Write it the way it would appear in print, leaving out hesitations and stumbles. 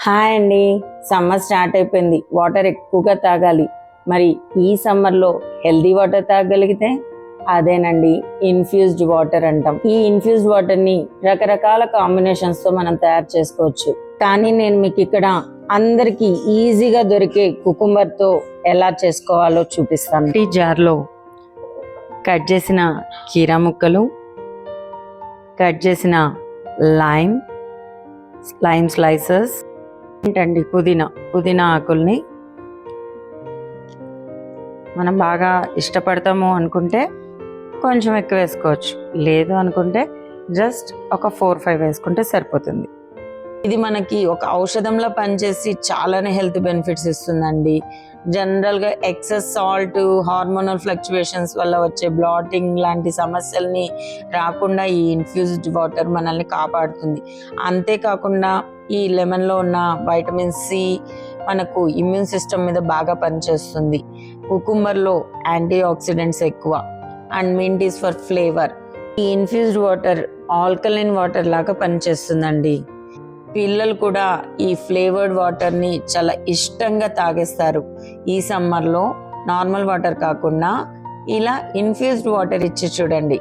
Hi అండి. Summer start అయిపోయింది. Water ఎక్కువగా తాగాలి. మరి ఈ సమ్మర్లో హెల్దీ వాటర్ తాగలిగితే అదేనండి ఇన్ఫ్యూజ్డ్ వాటర్ అంటాం. ఈ ఇన్ఫ్యూజ్డ్ వాటర్ని రకరకాల కాంబినేషన్స్తో మనం తయారు చేసుకోవచ్చు. కానీ నేను మీకు ఇక్కడ అందరికీ ఈజీగా దొరికే కుకుంబర్తో ఎలా చేసుకోవాలో చూపిస్తాను. ఈ జార్లో కట్ చేసిన కీరా ముక్కలు, కట్ చేసిన లైమ్ స్లైసెస్, ఏంటండి పుదీనా ఆకుల్ని మనం బాగా ఇష్టపడతాము అనుకుంటే కొంచెం ఎక్కువ వేసుకోవచ్చు, లేదు అనుకుంటే జస్ట్ ఒక 4-5 వేసుకుంటే సరిపోతుంది. ఇది మనకి ఒక ఔషధంలో పనిచేసి చాలానే హెల్త్ బెనిఫిట్స్ ఇస్తుందండి. జనరల్గా ఎక్సెస్ సాల్ట్, హార్మోనల్ ఫ్లక్చువేషన్స్ వల్ల వచ్చే బ్లాటింగ్ లాంటి సమస్యల్ని రాకుండా ఈ ఇన్ఫ్యూజ్డ్ వాటర్ మనల్ని కాపాడుతుంది. అంతేకాకుండా ఈ లెమన్లో ఉన్న వైటమిన్ సి మనకు ఇమ్యూన్ సిస్టమ్ మీద బాగా పనిచేస్తుంది. కుకుంబర్లో యాంటీ ఆక్సిడెంట్స్ ఎక్కువ and mint is for flavour. ఈ ఇన్ఫ్యూజ్డ్ వాటర్ ఆల్కలైన్ వాటర్ లాగా పనిచేస్తుందండి. పిల్లలు కూడా ఈ ఫ్లేవర్డ్ వాటర్ని చాలా ఇష్టంగా తాగేస్తారు. ఈ సమ్మర్లో నార్మల్ వాటర్ కాకుండా ఇలా ఇన్ఫ్యూజ్డ్ వాటర్ ఇచ్చి చూడండి.